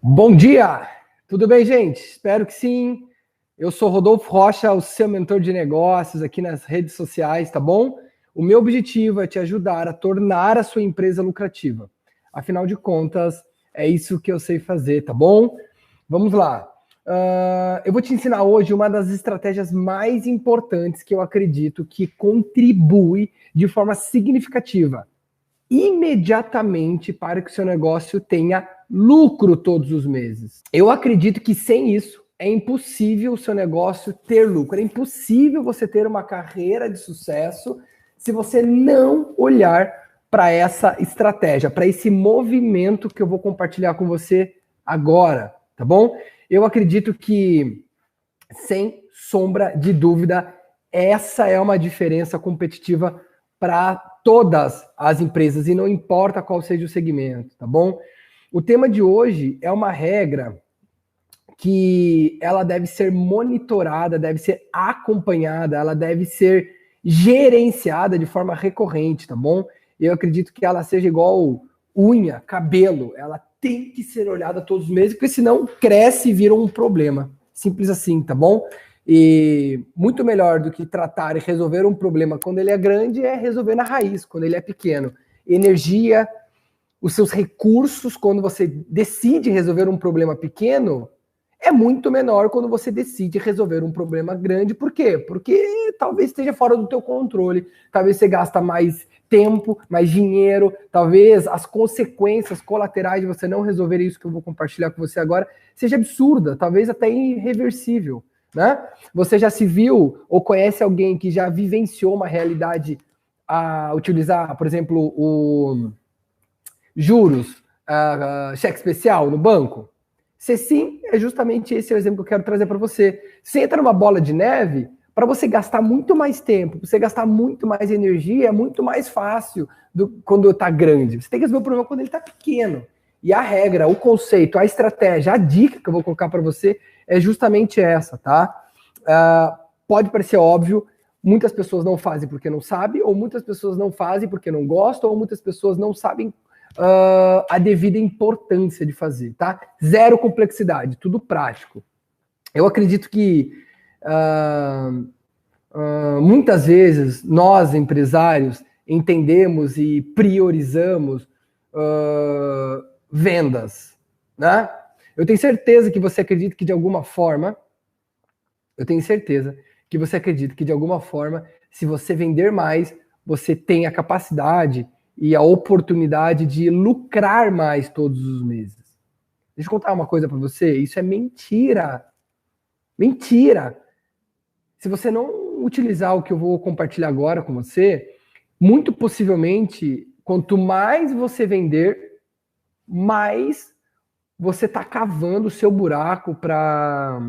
Bom dia! Tudo bem, gente? Espero que sim. Eu sou Rodolfo Rocha, o seu mentor de negócios aqui nas redes sociais, tá bom? O meu objetivo é te ajudar a tornar a sua empresa lucrativa. Afinal de contas, é isso que eu sei fazer, tá bom? Vamos lá. Eu vou te ensinar hoje uma das estratégias mais importantes que eu acredito que contribui de forma significativa imediatamente para que o seu negócio tenha lucro todos os meses. Eu acredito que sem isso é impossível o seu negócio ter lucro. É impossível você ter uma carreira de sucesso se você não olhar para essa estratégia, para esse movimento que eu vou compartilhar com você agora, tá bom? Eu acredito que, sem sombra de dúvida, essa é uma diferença competitiva para todas as empresas e não importa qual seja o segmento, tá bom? O tema de hoje é uma regra que ela deve ser monitorada, deve ser acompanhada, ela deve ser gerenciada de forma recorrente, tá bom? Eu acredito que ela seja igual unha, cabelo, ela tem que ser olhada todos os meses, porque senão cresce e vira um problema. Simples assim, tá bom? E muito melhor do que tratar e resolver um problema quando ele é grande é resolver na raiz, quando ele é pequeno. Energia, os seus recursos, quando você decide resolver um problema pequeno, é muito menor quando você decide resolver um problema grande. Por quê? Porque talvez esteja fora do teu controle, talvez você gasta mais tempo, mais dinheiro, talvez as consequências colaterais de você não resolver isso que eu vou compartilhar com você agora seja absurda, talvez até irreversível, né? Você já se viu ou conhece alguém que já vivenciou uma realidade a utilizar, por exemplo, o juros, cheque especial no banco? Se sim, é justamente esse o exemplo que eu quero trazer para você. Você entra numa bola de neve, para você gastar muito mais tempo, para você gastar muito mais energia, é muito mais fácil quando está grande. Você tem que resolver o problema quando ele está pequeno. E a regra, o conceito, a estratégia, a dica que eu vou colocar para você é justamente essa, tá? Pode parecer óbvio, muitas pessoas não fazem porque não sabem, ou muitas pessoas não fazem porque não gostam, ou muitas pessoas não sabem a devida importância de fazer, tá? Zero complexidade, tudo prático. Eu acredito que muitas vezes nós, empresários, entendemos e priorizamos vendas, né? Eu tenho certeza que você acredita que de alguma forma, se você vender mais, você tem a capacidade e a oportunidade de lucrar mais todos os meses. Deixa eu contar uma coisa para você, isso é mentira. Mentira! Se você não utilizar o que eu vou compartilhar agora com você, muito possivelmente, quanto mais você vender, mais você está cavando o seu buraco para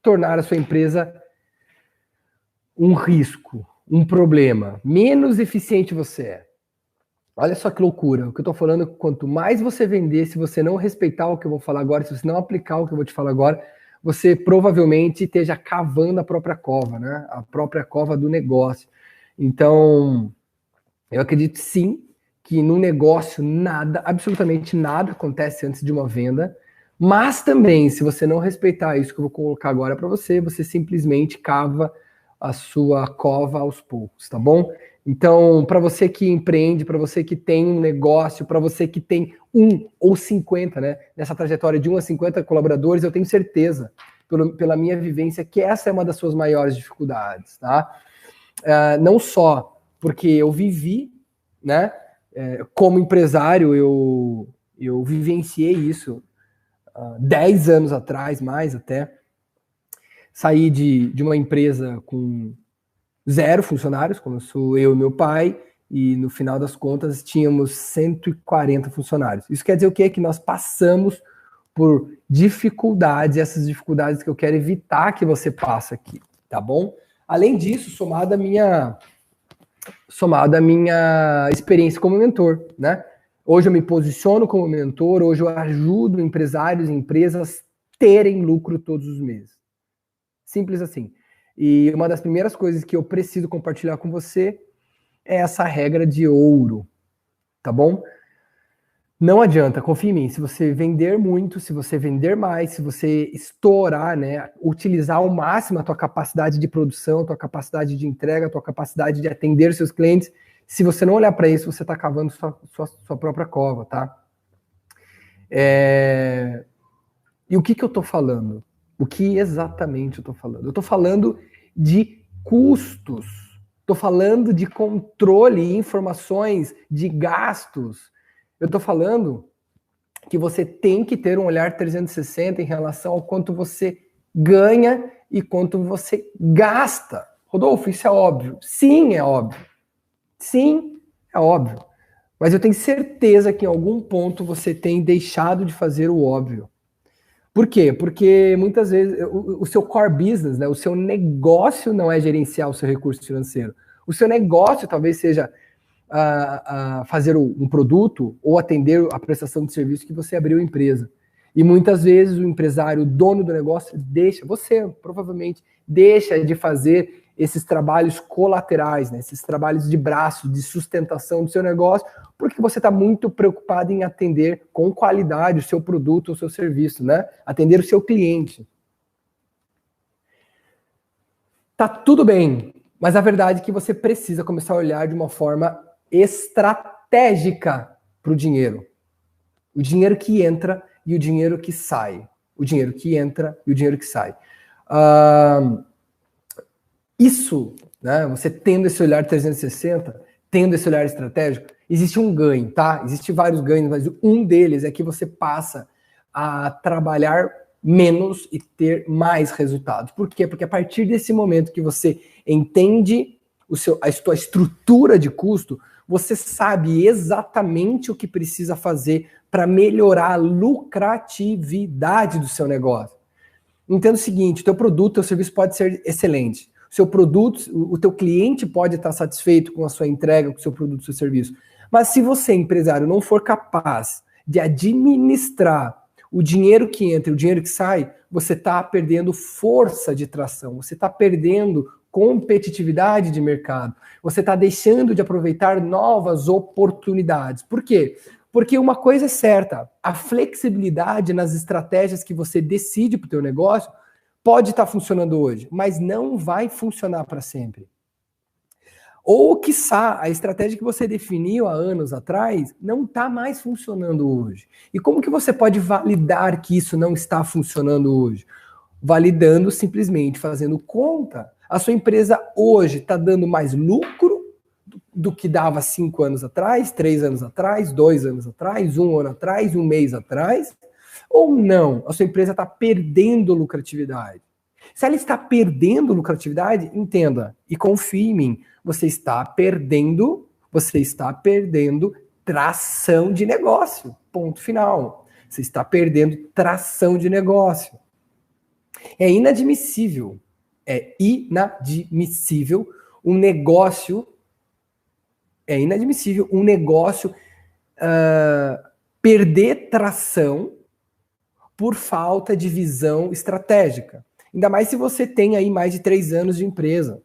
tornar a sua empresa um risco, um problema. Menos eficiente você é. Olha só que loucura. O que eu tô falando é que quanto mais você vender, se você não respeitar o que eu vou falar agora, se você não aplicar o que eu vou te falar agora, você provavelmente esteja cavando a própria cova, né? A própria cova do negócio. Então, eu acredito sim que no negócio nada, absolutamente nada acontece antes de uma venda, mas também, se você não respeitar isso que eu vou colocar agora para você, você simplesmente cava a sua cova aos poucos, tá bom? Então, para você que empreende, para você que tem um negócio, para você que tem 1 ou 50, né? Nessa trajetória de 1 a 50 colaboradores, eu tenho certeza, pela minha vivência, que essa é uma das suas maiores dificuldades, tá? Não só porque eu vivi, né? Como empresário, eu vivenciei isso 10 anos atrás, mais até. Saí de uma empresa com 0 funcionários, como sou eu e meu pai, e no final das contas tínhamos 140 funcionários. Isso quer dizer o quê? Que nós passamos por dificuldades, essas dificuldades que eu quero evitar que você passe aqui, tá bom? Além disso, somado à minha experiência como mentor, né? Hoje eu me posiciono como mentor, hoje eu ajudo empresários e empresas terem lucro todos os meses. Simples assim. E uma das primeiras coisas que eu preciso compartilhar com você é essa regra de ouro, tá bom? Não adianta, confia em mim. Se você vender muito, se você vender mais, se você estourar, né, utilizar ao máximo a tua capacidade de produção, a tua capacidade de entrega, a tua capacidade de atender seus clientes, se você não olhar para isso, você está cavando sua própria cova, tá? E o que eu estou falando? O que exatamente eu estou falando? Eu estou falando de custos. Estou falando de controle, informações, de gastos. Eu estou falando que você tem que ter um olhar 360 em relação ao quanto você ganha e quanto você gasta. Rodolfo, isso é óbvio. Sim, é óbvio. Sim, é óbvio. Mas eu tenho certeza que em algum ponto você tem deixado de fazer o óbvio. Por quê? Porque muitas vezes o seu core business, né, o seu negócio não é gerenciar o seu recurso financeiro. O seu negócio talvez seja fazer um produto ou atender a prestação de serviço que você abriu a empresa. E muitas vezes o empresário, o dono do negócio, você provavelmente deixa de fazer esses trabalhos colaterais, né, esses trabalhos de braço, de sustentação do seu negócio, porque você está muito preocupado em atender com qualidade o seu produto ou o seu serviço, né? Atender o seu cliente. Tá tudo bem, mas a verdade é que você precisa começar a olhar de uma forma estratégica para o dinheiro. O dinheiro que entra e o dinheiro que sai. O dinheiro que entra e o dinheiro que sai. Isso, né, você tendo esse olhar 360, tendo esse olhar estratégico, existe um ganho, tá? Existem vários ganhos, mas um deles é que você passa a trabalhar menos e ter mais resultados. Por quê? Porque a partir desse momento que você entende a sua estrutura de custo, você sabe exatamente o que precisa fazer para melhorar a lucratividade do seu negócio. Entenda o seguinte, o teu produto, o teu serviço pode ser excelente. O seu produto, o teu cliente pode estar satisfeito com a sua entrega, com o seu produto, seu serviço. Mas se você, empresário, não for capaz de administrar o dinheiro que entra e o dinheiro que sai, você está perdendo força de tração, você está perdendo competitividade de mercado, você está deixando de aproveitar novas oportunidades. Por quê? Porque uma coisa é certa, a flexibilidade nas estratégias que você decide para o teu negócio pode estar funcionando hoje, mas não vai funcionar para sempre. Ou, quiçá, a estratégia que você definiu há anos atrás não está mais funcionando hoje. E como que você pode validar que isso não está funcionando hoje? Validando simplesmente, fazendo conta. A sua empresa hoje está dando mais lucro do que dava 5 anos atrás, 3 anos atrás, 2 anos atrás, 1 ano atrás, 1 mês atrás? Ou não? A sua empresa está perdendo lucratividade. Se ela está perdendo lucratividade, entenda e confie em mim, você está perdendo tração de negócio. Ponto final. Você está perdendo tração de negócio. É inadmissível um negócio perder tração por falta de visão estratégica. Ainda mais se você tem aí mais de 3 anos de empresa.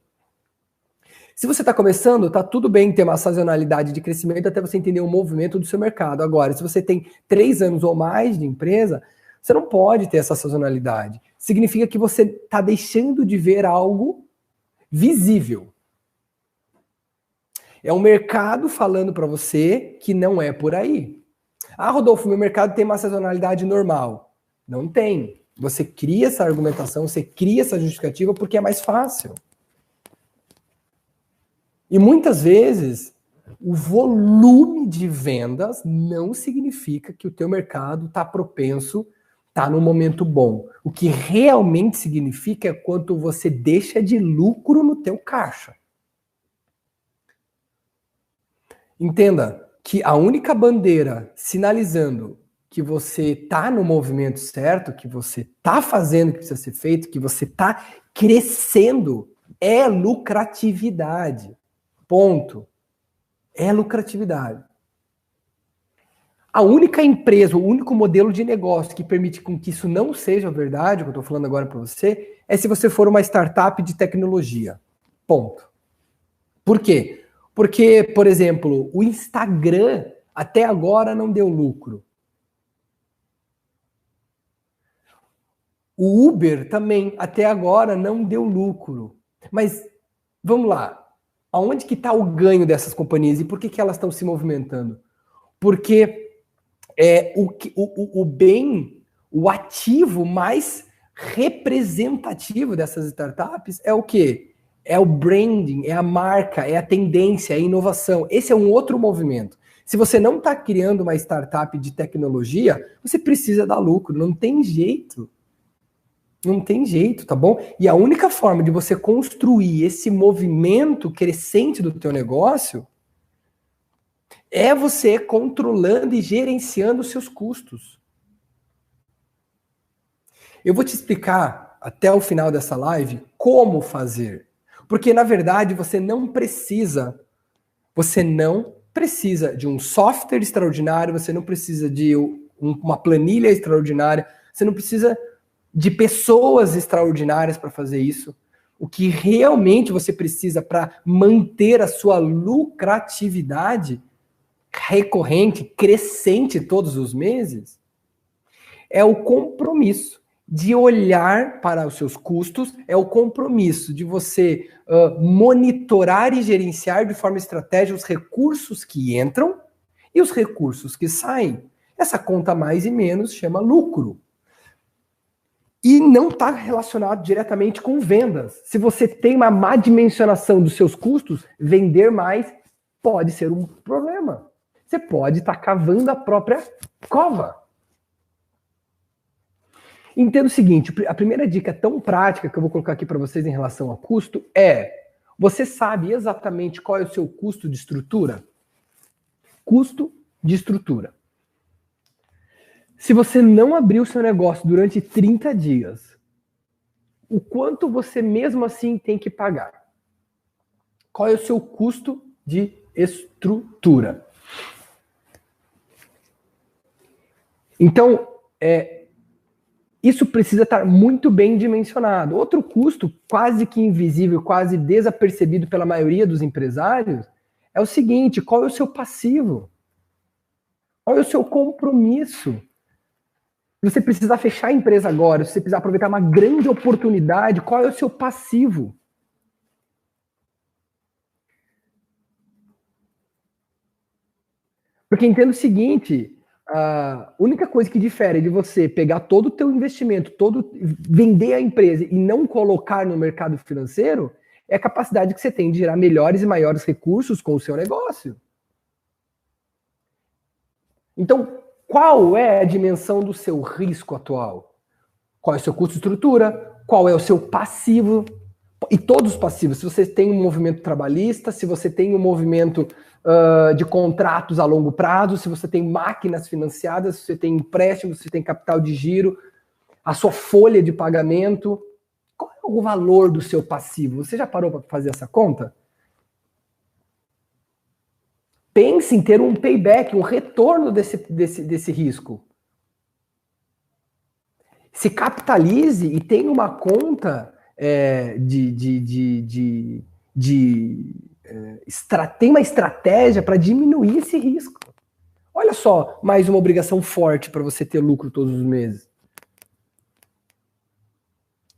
Se você está começando, tá tudo bem ter uma sazonalidade de crescimento até você entender o movimento do seu mercado. Agora, se você tem 3 anos ou mais de empresa, você não pode ter essa sazonalidade. Significa que você está deixando de ver algo visível. É um mercado falando para você que não é por aí. Ah, Rodolfo, meu mercado tem uma sazonalidade normal. Não tem. Você cria essa argumentação, você cria essa justificativa porque é mais fácil. E muitas vezes, o volume de vendas não significa que o teu mercado está propenso, está num momento bom. O que realmente significa é quanto você deixa de lucro no teu caixa. Entenda que a única bandeira sinalizando que você está no movimento certo, que você está fazendo o que precisa ser feito, que você está crescendo, é lucratividade. Ponto. É lucratividade. A única empresa, o único modelo de negócio que permite com que isso não seja verdade, o que eu estou falando agora para você, é se você for uma startup de tecnologia. Ponto. Por quê? Porque, por exemplo, o Instagram Até agora não deu lucro. O Uber também, até agora, não deu lucro. Mas, vamos lá. Aonde que está o ganho dessas companhias e por que elas estão se movimentando? Porque o bem, o ativo mais representativo dessas startups é o quê? É o branding, é a marca, é a tendência, é a inovação. Esse é um outro movimento. Se você não está criando uma startup de tecnologia, você precisa dar lucro, não tem jeito. Não tem jeito, tá bom? E a única forma de você construir esse movimento crescente do teu negócio é você controlando e gerenciando os seus custos. Eu vou te explicar até o final dessa live como fazer. Porque, na verdade, você não precisa de um software extraordinário, você não precisa de uma planilha extraordinária, você não precisa de pessoas extraordinárias para fazer isso. O que realmente você precisa para manter a sua lucratividade recorrente, crescente todos os meses, é o compromisso de olhar para os seus custos, é o compromisso de você monitorar e gerenciar de forma estratégica os recursos que entram e os recursos que saem. Essa conta mais e menos chama lucro. E não está relacionado diretamente com vendas. Se você tem uma má dimensionação dos seus custos, vender mais pode ser um problema. Você pode estar cavando a própria cova. Entenda o seguinte, a primeira dica tão prática que eu vou colocar aqui para vocês em relação ao custo é: você sabe exatamente qual é o seu custo de estrutura? Custo de estrutura. Se você não abrir o seu negócio durante 30 dias, o quanto você mesmo assim tem que pagar? Qual é o seu custo de estrutura? Então, isso precisa estar muito bem dimensionado. Outro custo quase que invisível, quase desapercebido pela maioria dos empresários, é o seguinte: qual é o seu passivo? Qual é o seu compromisso? Se você precisar fechar a empresa agora, se você precisar aproveitar uma grande oportunidade, qual é o seu passivo? Porque entenda o seguinte, a única coisa que difere de você pegar todo o teu investimento, vender a empresa e não colocar no mercado financeiro, é a capacidade que você tem de gerar melhores e maiores recursos com o seu negócio. Então, qual é a dimensão do seu risco atual? Qual é o seu custo de estrutura? Qual é o seu passivo? E todos os passivos. Se você tem um movimento trabalhista, se você tem um movimento de contratos a longo prazo, se você tem máquinas financiadas, se você tem empréstimos, se você tem capital de giro, a sua folha de pagamento. Qual é o valor do seu passivo? Você já parou para fazer essa conta? Pense em ter um payback, um retorno desse risco. Se capitalize e tenha uma conta tem uma estratégia para diminuir esse risco. Olha só, mais uma obrigação forte para você ter lucro todos os meses.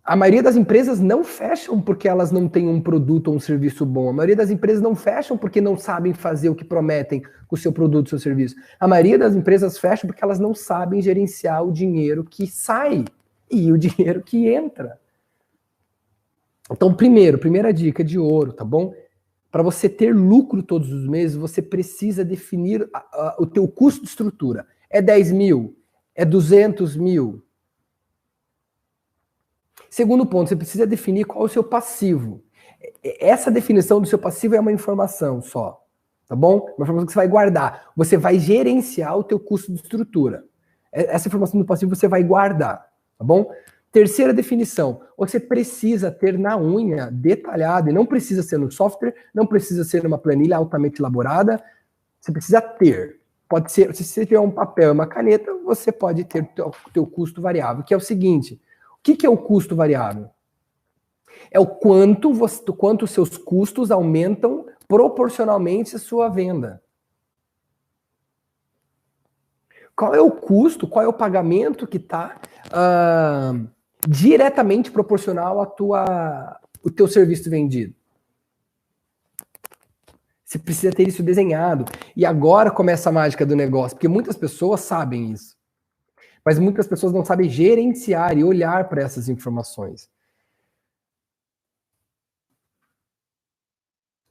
A maioria das empresas não fecham porque elas não têm um produto ou um serviço bom. A maioria das empresas não fecham porque não sabem fazer o que prometem com o seu produto, seu serviço. A maioria das empresas fecham porque elas não sabem gerenciar o dinheiro que sai e o dinheiro que entra. Então, primeira dica de ouro, tá bom? Para você ter lucro todos os meses, você precisa definir o teu custo de estrutura. É 10 mil? É 200 mil? Segundo ponto, você precisa definir qual é o seu passivo. Essa definição do seu passivo é uma informação só, tá bom? Uma informação que você vai guardar. Você vai gerenciar o teu custo de estrutura. Essa informação do passivo você vai guardar, tá bom? Terceira definição, você precisa ter na unha detalhado, e não precisa ser no software, não precisa ser numa planilha altamente elaborada, você precisa ter. Pode ser, se você tiver um papel e uma caneta, você pode ter o teu custo variável, que é o seguinte: o que é o custo variável? É o quanto os seus custos aumentam proporcionalmente à sua venda. Qual é o custo, qual é o pagamento que está diretamente proporcional o teu serviço vendido? Você precisa ter isso desenhado. E agora começa a mágica do negócio, porque muitas pessoas sabem isso. Mas muitas pessoas não sabem gerenciar e olhar para essas informações.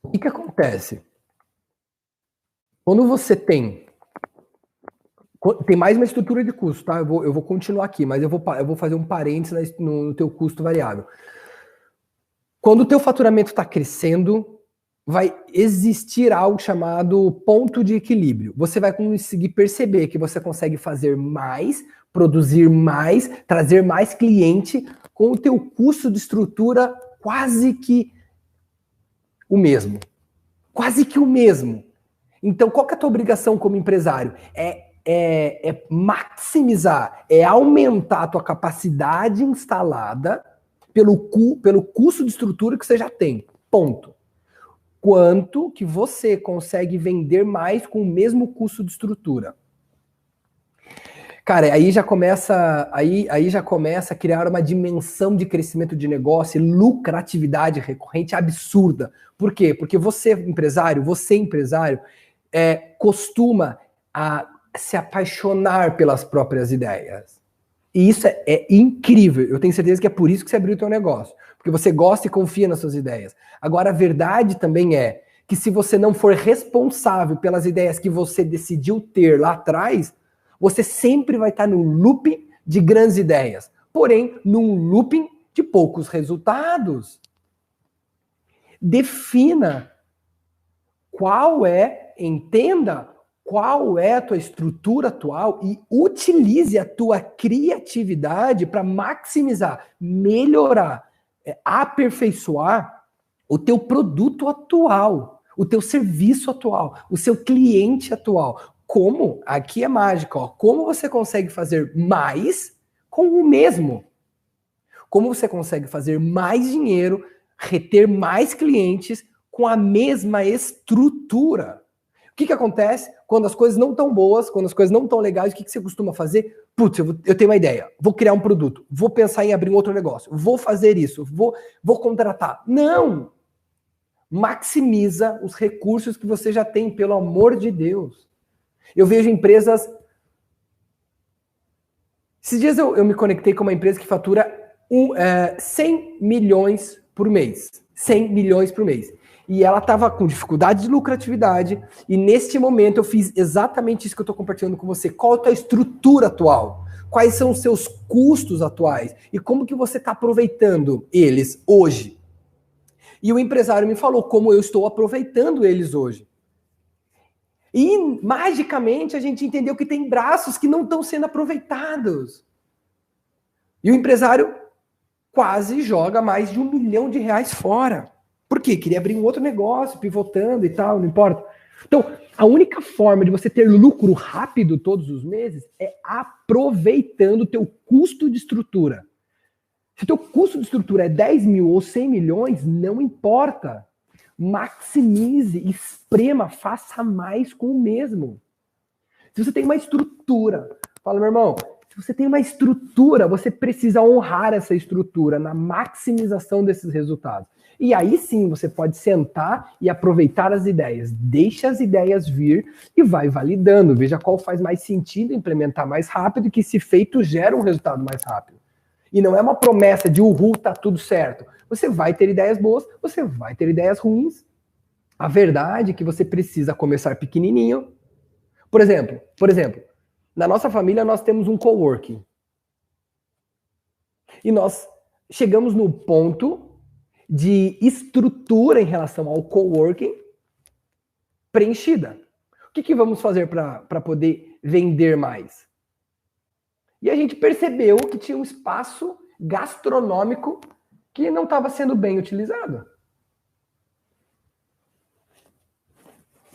O que acontece? Quando você tem mais uma estrutura de custo, tá? Eu vou continuar aqui, mas eu vou fazer um parênteses no teu custo variável. Quando o teu faturamento está crescendo, vai existir algo chamado ponto de equilíbrio. Você vai conseguir perceber que você consegue fazer mais, produzir mais, trazer mais cliente com o teu custo de estrutura quase que o mesmo. Quase que o mesmo. Então, qual que é a tua obrigação como empresário? É maximizar, é aumentar a tua capacidade instalada pelo custo de estrutura que você já tem. Ponto. Quanto que você consegue vender mais com o mesmo custo de estrutura? Cara, aí já começa a criar uma dimensão de crescimento de negócio e lucratividade recorrente absurda. Por quê? Porque você empresário, costuma se apaixonar pelas próprias ideias. E isso é incrível. Eu tenho certeza que é por isso que você abriu o teu negócio. Porque você gosta e confia nas suas ideias. Agora, a verdade também é que se você não for responsável pelas ideias que você decidiu ter lá atrás, você sempre vai estar no looping de grandes ideias. Porém, num looping de poucos resultados. Defina entenda qual é a tua estrutura atual e utilize a tua criatividade para maximizar, melhorar, aperfeiçoar o teu produto atual, o teu serviço atual, o seu cliente atual. Como? Aqui é mágica, ó. Como você consegue fazer mais com o mesmo? Como você consegue fazer mais dinheiro, reter mais clientes com a mesma estrutura? O que acontece quando as coisas não estão boas, quando as coisas não estão legais? O que você costuma fazer? Putz, eu tenho uma ideia, vou criar um produto, vou pensar em abrir um outro negócio, vou fazer isso, vou contratar. Não! Maximiza os recursos que você já tem, pelo amor de Deus. Eu vejo empresas... Esses dias eu me conectei com uma empresa que fatura 100 milhões por mês. 100 milhões por mês. E ela estava com dificuldade de lucratividade, e neste momento eu fiz exatamente isso que eu estou compartilhando com você. Qual a tua estrutura atual? Quais são os seus custos atuais? E como que você está aproveitando eles hoje? E o empresário me falou como eu estou aproveitando eles hoje. E, magicamente, a gente entendeu que tem braços que não estão sendo aproveitados. E o empresário quase joga mais de R$1 milhão fora. Por quê? Queria abrir um outro negócio, pivotando e tal, não importa. Então, a única forma de você ter lucro rápido todos os meses é aproveitando o teu custo de estrutura. Se o teu custo de estrutura é 10 mil ou 100 milhões, não importa. Maximize, esprema, faça mais com o mesmo. Se você tem uma estrutura, fala, meu irmão, se você tem uma estrutura, você precisa honrar essa estrutura na maximização desses resultados. E aí sim você pode sentar e aproveitar as ideias. Deixa as ideias vir e vai validando. Veja qual faz mais sentido implementar mais rápido, que se feito gera um resultado mais rápido. E não é uma promessa de uhul, tá tudo certo. Você vai ter ideias boas, você vai ter ideias ruins. A verdade é que você precisa começar pequenininho. Por exemplo, na nossa família nós temos um coworking. E nós chegamos no ponto de estrutura em relação ao coworking preenchida. O que vamos fazer para poder vender mais? E a gente percebeu que tinha um espaço gastronômico que não estava sendo bem utilizado.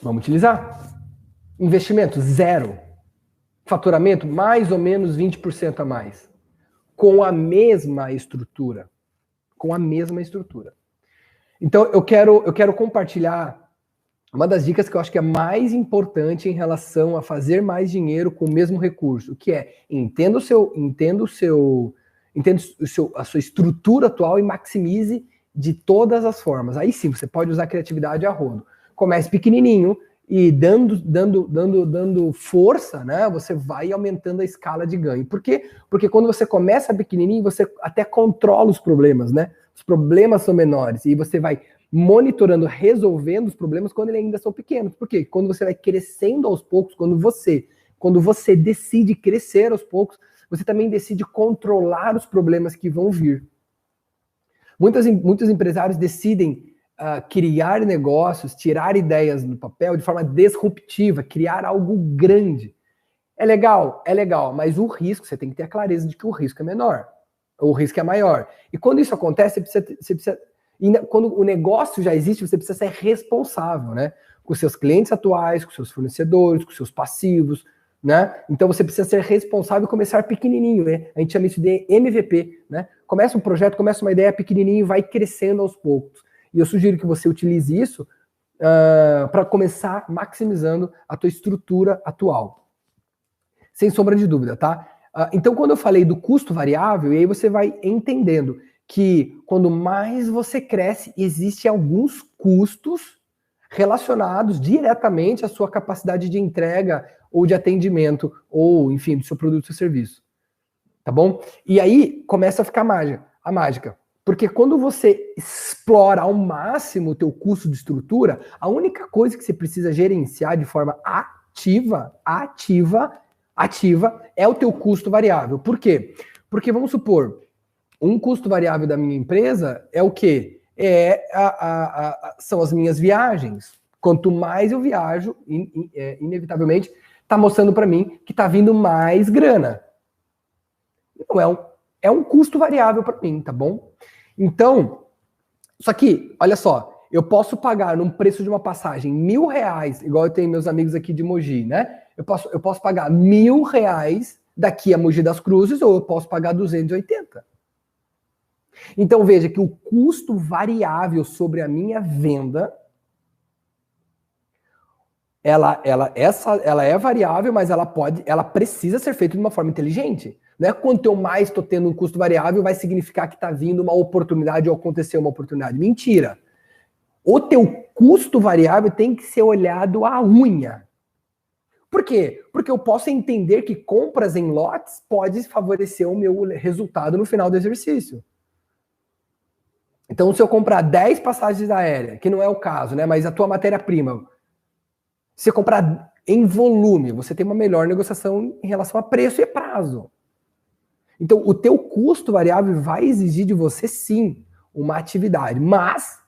Vamos utilizar. Investimento zero. Faturamento mais ou menos 20% a mais. Com a mesma estrutura. Com a mesma estrutura. Então eu quero compartilhar Uma das dicas que eu acho que é mais importante em relação a fazer mais dinheiro com o mesmo recurso, que é entenda a sua estrutura atual e maximize de todas as formas. Aí sim, você pode usar a criatividade a rodo. Comece pequenininho e dando força, né? Você vai aumentando a escala de ganho. Por quê? Porque quando você começa pequenininho, você até controla os problemas, né? Os problemas são menores e você vai monitorando, resolvendo os problemas quando eles ainda são pequenos. Por quê? Quando você vai crescendo aos poucos, quando você decide crescer aos poucos, você também decide controlar os problemas que vão vir. Muitos empresários decidem criar negócios, tirar ideias do papel de forma disruptiva, criar algo grande. É legal, mas o risco, você tem que ter a clareza de que o risco é menor, o risco é maior. E quando isso acontece, você precisa quando o negócio já existe, você precisa ser responsável, né? Com seus clientes atuais, com seus fornecedores, com seus passivos, né? Então você precisa ser responsável e começar pequenininho, né? A gente chama isso de MVP, né? Começa um projeto, começa uma ideia pequenininho e vai crescendo aos poucos. E eu sugiro que você utilize isso para começar maximizando a tua estrutura atual. Sem sombra de dúvida, tá? Então, quando eu falei do custo variável, e aí você vai entendendo que quando mais você cresce, existem alguns custos relacionados diretamente à sua capacidade de entrega ou de atendimento, ou, enfim, do seu produto ou serviço. Tá bom? E aí começa a ficar a mágica. Porque quando você explora ao máximo o teu custo de estrutura, a única coisa que você precisa gerenciar de forma ativa é o teu custo variável. Por quê? Porque vamos supor, um custo variável da minha empresa é o quê? São as minhas viagens. Quanto mais eu viajo, inevitavelmente, está mostrando para mim que está vindo mais grana. Então, é um custo variável para mim, tá bom? Então, só que, olha só, eu posso pagar num preço de uma passagem R$1.000, igual eu tenho meus amigos aqui de Mogi, né? Eu posso pagar R$1.000 daqui a Mogi das Cruzes, ou eu posso pagar 280. Então veja que o custo variável sobre a minha venda, ela é variável, mas ela precisa ser feita de uma forma inteligente. Não é quanto eu mais estou tendo um custo variável, vai significar que está vindo uma oportunidade ou aconteceu uma oportunidade. Mentira. O teu custo variável tem que ser olhado à unha. Por quê? Porque eu posso entender que compras em lotes pode favorecer o meu resultado no final do exercício. Então, se eu comprar 10 passagens aéreas, que não é o caso, né? Mas a tua matéria-prima, se você comprar em volume, você tem uma melhor negociação em relação a preço e prazo. Então, o teu custo variável vai exigir de você, sim, uma atividade. Mas,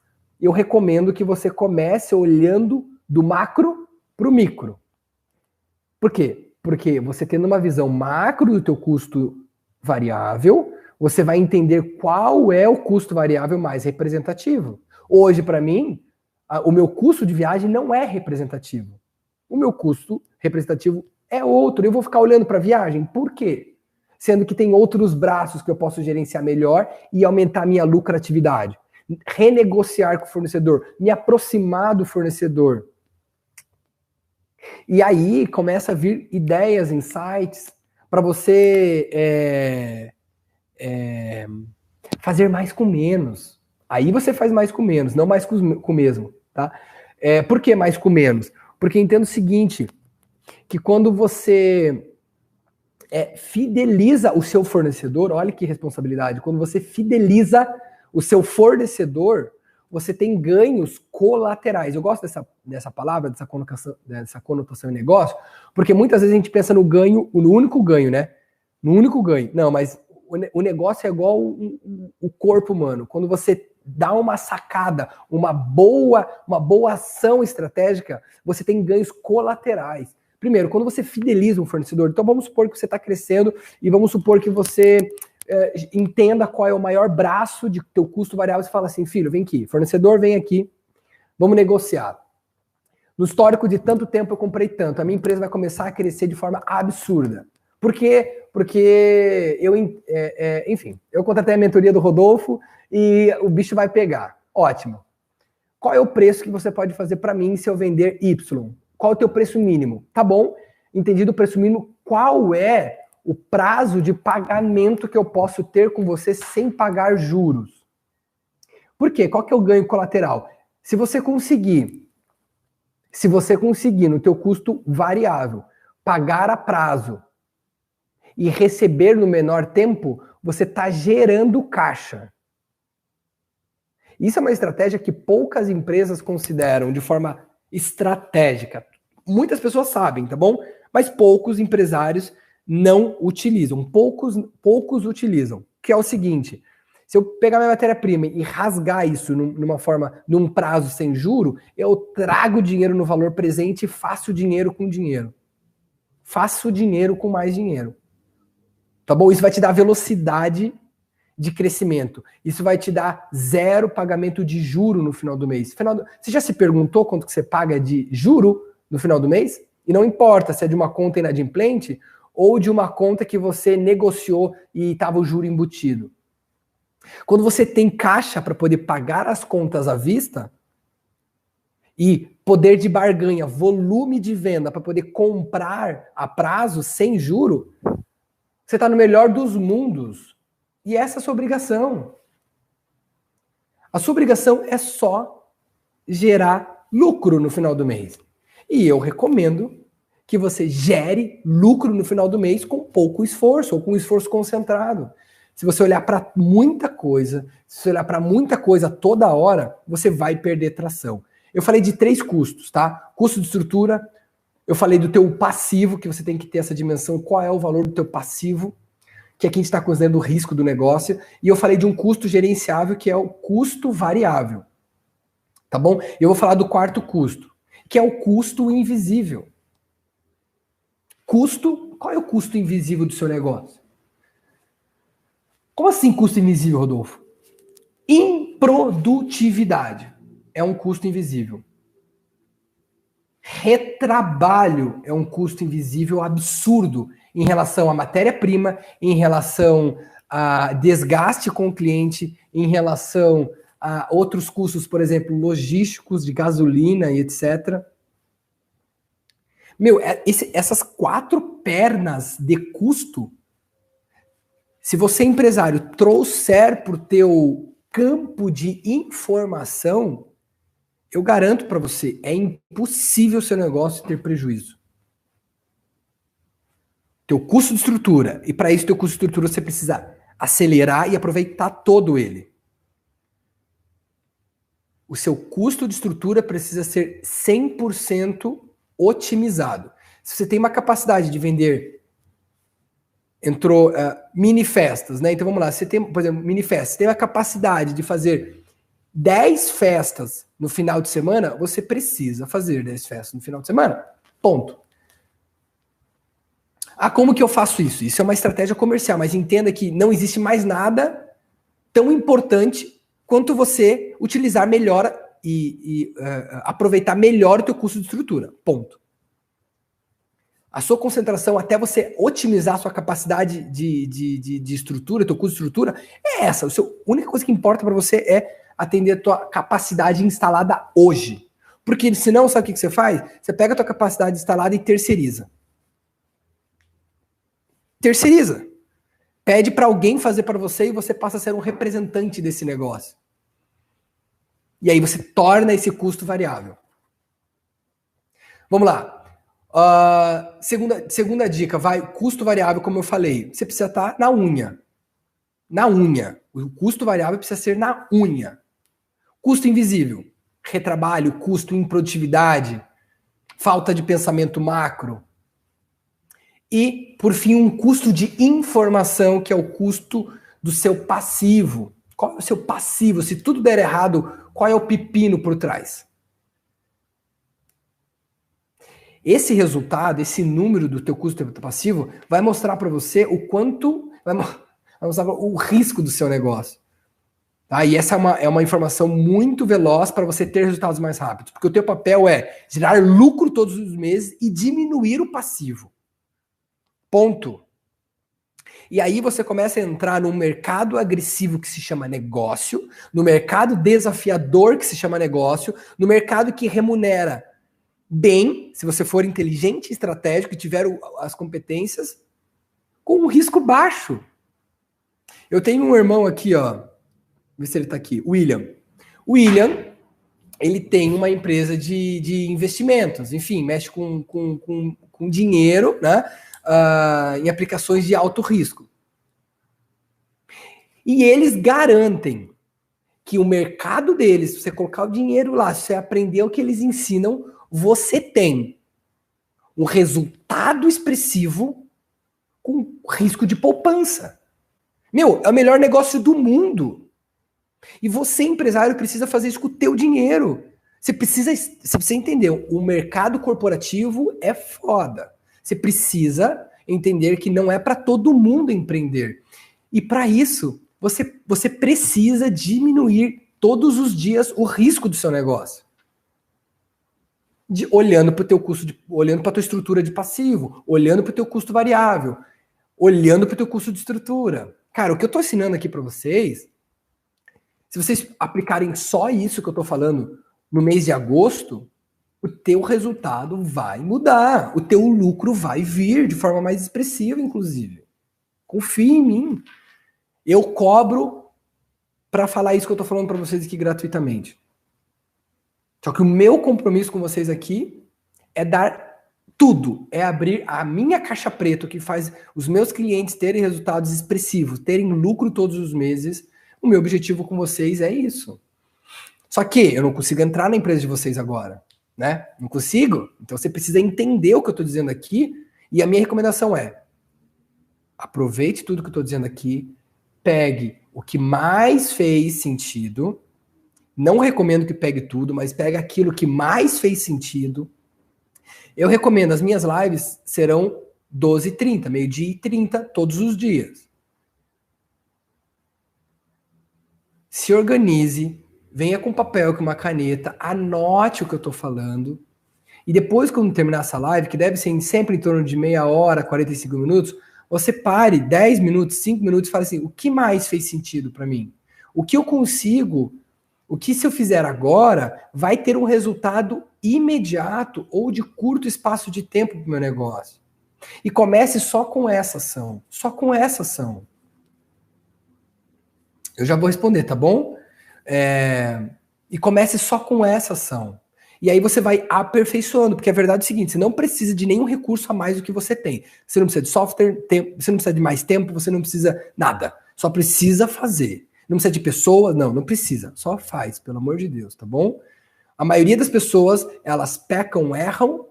eu recomendo que você comece olhando do macro para o micro. Por quê? Porque você tendo uma visão macro do teu custo variável, você vai entender qual é o custo variável mais representativo. Hoje, para mim, o meu custo de viagem não é representativo. O meu custo representativo é outro. Eu vou ficar olhando para a viagem. Por quê? Sendo que tem outros braços que eu posso gerenciar melhor e aumentar minha lucratividade. Renegociar com o fornecedor, me aproximar do fornecedor. E aí começa a vir ideias, insights, para você fazer mais com menos. Aí você faz mais com menos, não mais com o mesmo, tá? Por que mais com menos? Porque entendo o seguinte, que quando você fideliza o seu fornecedor, olha que responsabilidade, quando você fideliza o seu fornecedor, você tem ganhos colaterais. Eu gosto dessa palavra, dessa conotação em negócio, porque muitas vezes a gente pensa no ganho, no único ganho, né? No único ganho. Não, mas o negócio é igual o corpo humano. Quando você dá uma sacada, uma boa ação estratégica, você tem ganhos colaterais. Primeiro, quando você fideliza um fornecedor, então vamos supor que você está crescendo e vamos supor que você entenda qual é o maior braço de teu custo variável. Você fala assim, filho, vem aqui, fornecedor, vem aqui, vamos negociar. No histórico de tanto tempo eu comprei tanto, a minha empresa vai começar a crescer de forma absurda. Por quê? Porque enfim, eu contratei a mentoria do Rodolfo e o bicho vai pegar. Ótimo. Qual é o preço que você pode fazer para mim se eu vender Y? Qual é o teu preço mínimo? Tá bom, entendido o preço mínimo. Qual é o prazo de pagamento que eu posso ter com você sem pagar juros? Por quê? Qual que é o ganho colateral? Se você conseguir no teu custo variável, pagar a prazo e receber no menor tempo, você está gerando caixa. Isso é uma estratégia que poucas empresas consideram de forma estratégica. Muitas pessoas sabem, tá bom? Mas poucos empresários não utilizam. Poucos utilizam. Que é o seguinte: se eu pegar minha matéria-prima e rasgar isso num prazo sem juro, eu trago dinheiro no valor presente e faço dinheiro com dinheiro. Faço dinheiro com mais dinheiro. Tá bom? Isso vai te dar velocidade de crescimento. Isso vai te dar 0 pagamento de juro no final do mês. Você já se perguntou quanto que você paga de juro no final do mês? E não importa se é de uma conta inadimplente ou de uma conta que você negociou e estava o juro embutido. Quando você tem caixa para poder pagar as contas à vista e poder de barganha, volume de venda para poder comprar a prazo sem juro, você está no melhor dos mundos. E essa é a sua obrigação. A sua obrigação é só gerar lucro no final do mês. E eu recomendo que você gere lucro no final do mês com pouco esforço, ou com esforço concentrado. Se você olhar para muita coisa, toda hora, você vai perder tração. Eu falei de 3 custos, tá? Custo de estrutura, eu falei do teu passivo, que você tem que ter essa dimensão, qual é o valor do teu passivo, que aqui a gente está considerando o risco do negócio, e eu falei de um custo gerenciável, que é o custo variável, tá bom? Eu vou falar do 4º custo, que é o custo invisível. Qual é o custo invisível do seu negócio? Como assim custo invisível, Rodolfo? Improdutividade é um custo invisível. Retrabalho é um custo invisível absurdo em relação à matéria-prima, em relação a desgaste com o cliente, em relação a outros custos, por exemplo, logísticos, de gasolina e etc. Essas 4 pernas de custo, se você, empresário, trouxer para o teu campo de informação, eu garanto para você, é impossível seu negócio ter prejuízo. Teu custo de estrutura, e para isso teu custo de estrutura você precisa acelerar e aproveitar todo ele. O seu custo de estrutura precisa ser 100% otimizado. Se você tem uma capacidade de vender, mini festas, né? Então vamos lá, você tem, por exemplo, mini festas, você tem a capacidade de fazer 10 festas no final de semana, você precisa fazer 10 festas no final de semana. Ponto. Como que eu faço isso? Isso é uma estratégia comercial, mas entenda que não existe mais nada tão importante quanto você utilizar melhor e aproveitar melhor o teu custo de estrutura. Ponto. A sua concentração até você otimizar a sua capacidade de estrutura, teu custo de estrutura, é essa. A única coisa que importa para você é atender a tua capacidade instalada hoje. Porque senão, sabe o que você faz? Você pega a tua capacidade instalada e terceiriza. Terceiriza. Pede para alguém fazer para você e você passa a ser um representante desse negócio. E aí você torna esse custo variável. Vamos lá. Segunda dica, custo variável, como eu falei. Você precisa estar na unha. Na unha. O custo variável precisa ser na unha. Custo invisível. Retrabalho, custo improdutividade, falta de pensamento macro. E, por fim, um custo de informação, que é o custo do seu passivo. Qual é o seu passivo? Se tudo der errado, qual é o pepino por trás? Esse resultado, esse número do teu custo do teu passivo, vai mostrar para você o quanto, vai mostrar o risco do seu negócio. Tá? E essa é uma informação muito veloz para você ter resultados mais rápidos. Porque o teu papel é gerar lucro todos os meses e diminuir o passivo. Ponto. E aí você começa a entrar num mercado agressivo que se chama negócio, no mercado desafiador que se chama negócio, no mercado que remunera bem, se você for inteligente, estratégico e tiver as competências, com um risco baixo. Eu tenho um irmão aqui, ó. Vê se ele tá aqui. William. William, ele tem uma empresa de investimentos, enfim, mexe com dinheiro, né? Em aplicações de alto risco. E eles garantem que o mercado deles, se você colocar o dinheiro lá, se você aprender o que eles ensinam, você tem um resultado expressivo com risco de poupança. Meu, é o melhor negócio do mundo. E você, empresário, precisa fazer isso com o teu dinheiro. Você precisa entender, o mercado corporativo é foda. Você precisa entender que não é para todo mundo empreender. E para isso, você precisa diminuir todos os dias o risco do seu negócio. Olhando para o teu custo, olhando para a tua estrutura de passivo, olhando para o teu custo variável, olhando para o teu custo de estrutura. Cara, o que eu estou ensinando aqui para vocês, se vocês aplicarem só isso que eu estou falando no mês de agosto, o teu resultado vai mudar. O teu lucro vai vir de forma mais expressiva, inclusive. Confie em mim. Eu cobro para falar isso que eu estou falando para vocês aqui gratuitamente. Só que o meu compromisso com vocês aqui é dar tudo. É abrir a minha caixa preta, que faz os meus clientes terem resultados expressivos, terem lucro todos os meses. O meu objetivo com vocês é isso. Só que eu não consigo entrar na empresa de vocês agora, né? Não consigo? Então você precisa entender o que eu estou dizendo aqui. E a minha recomendação é: aproveite tudo que eu estou dizendo aqui, pegue o que mais fez sentido. Não recomendo que pegue tudo, mas pegue aquilo que mais fez sentido. Eu recomendo, as minhas lives serão 12h30, meio-dia e 30, todos os dias. Se organize, venha com papel, com uma caneta, anote o que eu estou falando. E depois, quando terminar essa live, que deve ser sempre em torno de meia hora, 45 minutos, você pare 10 minutos, 5 minutos e fale assim: o que mais fez sentido para mim? O que eu consigo... O que se eu fizer agora vai ter um resultado imediato ou de curto espaço de tempo para o meu negócio. E comece só com essa ação. Só com essa ação. Eu já vou responder, tá bom? E comece só com essa ação. E aí você vai aperfeiçoando, porque a verdade é o seguinte: você não precisa de nenhum recurso a mais do que você tem. Você não precisa de software, você não precisa de mais tempo, você não precisa nada. Só precisa fazer. Não precisa de pessoas? Não precisa. Só faz, pelo amor de Deus, tá bom? A maioria das pessoas, elas pecam, erram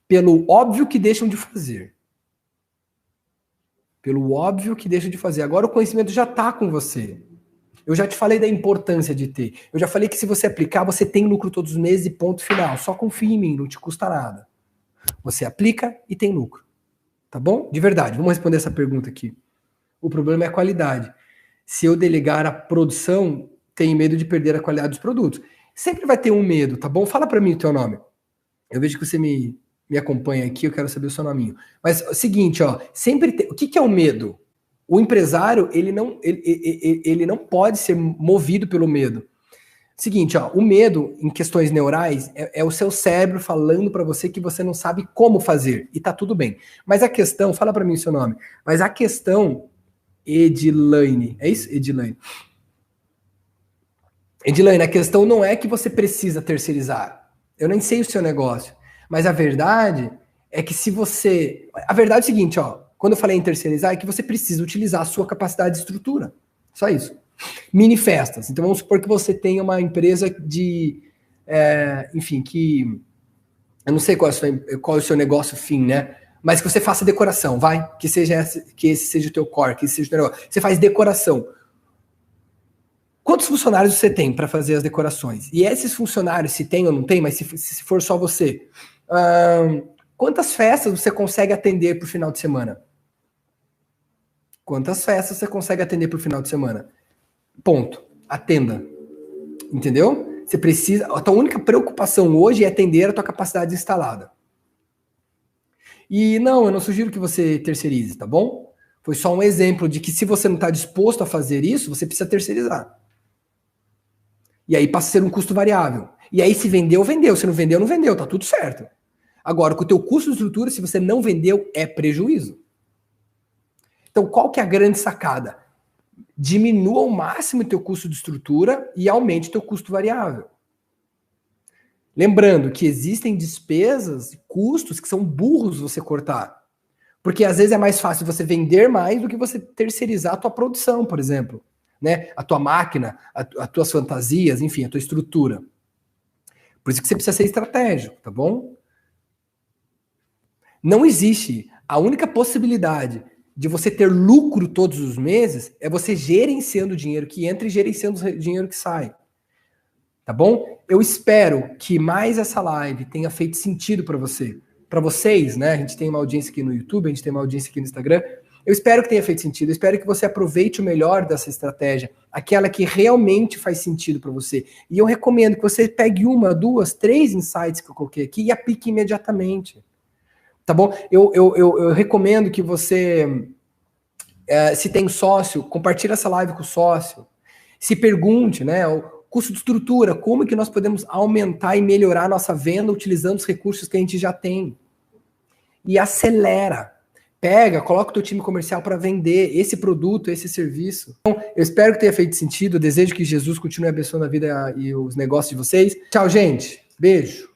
pelo óbvio que deixam de fazer. Pelo óbvio que deixam de fazer. Agora o conhecimento já está com você. Eu já te falei da importância de ter. Eu já falei que se você aplicar, você tem lucro todos os meses e ponto final. Só confia em mim, não te custa nada. Você aplica e tem lucro. Tá bom? De verdade, vamos responder essa pergunta aqui. O problema é a qualidade. Se eu delegar a produção, tenho medo de perder a qualidade dos produtos. Sempre vai ter um medo, tá bom? Fala para mim o teu nome. Eu vejo que você me acompanha aqui, eu quero saber o seu nominho. Mas é o seguinte, ó, sempre tem... O que é o medo? O empresário, ele não pode ser movido pelo medo. Seguinte, ó, o medo em questões neurais é o seu cérebro falando para você que você não sabe como fazer. E tá tudo bem. Mas a questão, fala para mim o seu nome. Mas a questão... Edilaine, é isso? Edilaine, a questão não é que você precisa terceirizar. Eu nem sei o seu negócio. Mas a verdade é que se você... A verdade é o seguinte, ó. Quando eu falei em terceirizar, é que você precisa utilizar a sua capacidade de estrutura. Só isso. Mini festas. Então vamos supor que você tenha uma empresa de... enfim, que... Eu não sei qual é o seu negócio fim, né? Mas que você faça decoração, vai? Que esse seja o teu core, que esse seja o teu negócio. Você faz decoração. Quantos funcionários você tem para fazer as decorações? E esses funcionários, se tem ou não tem, mas se for só você, quantas festas você consegue atender por final de semana? Quantas festas você consegue atender por final de semana? Ponto. Atenda. Entendeu? Você precisa... A tua única preocupação hoje é atender a tua capacidade instalada. E não, eu não sugiro que você terceirize, tá bom? Foi só um exemplo de que se você não está disposto a fazer isso, você precisa terceirizar. E aí passa a ser um custo variável. E aí se vendeu, vendeu. Se não vendeu, não vendeu. Tá tudo certo. Agora, com o teu custo de estrutura, se você não vendeu, é prejuízo. Então, qual que é a grande sacada? Diminua ao máximo o teu custo de estrutura e aumente o teu custo variável. Lembrando que existem despesas e custos que são burros você cortar. Porque às vezes é mais fácil você vender mais do que você terceirizar a tua produção, por exemplo. Né? A tua máquina, as tuas fantasias, enfim, a tua estrutura. Por isso que você precisa ser estratégico, tá bom? Não existe. A única possibilidade de você ter lucro todos os meses é você gerenciando o dinheiro que entra e gerenciando o dinheiro que sai. Tá bom? Eu espero que mais essa live tenha feito sentido para você. Para vocês, né? A gente tem uma audiência aqui no YouTube, a gente tem uma audiência aqui no Instagram. Eu espero que tenha feito sentido. Eu espero que você aproveite o melhor dessa estratégia, aquela que realmente faz sentido para você. E eu recomendo que você pegue 1, 2, 3 insights que eu coloquei aqui e aplique imediatamente. Tá bom? Eu recomendo que você, se tem sócio, compartilhe essa live com o sócio. Se pergunte, né? O custo de estrutura, como que nós podemos aumentar e melhorar a nossa venda utilizando os recursos que a gente já tem. E acelera. Pega, coloca o teu time comercial para vender esse produto, esse serviço. Então, eu espero que tenha feito sentido. Eu desejo que Jesus continue abençoando a vida e os negócios de vocês. Tchau, gente. Beijo.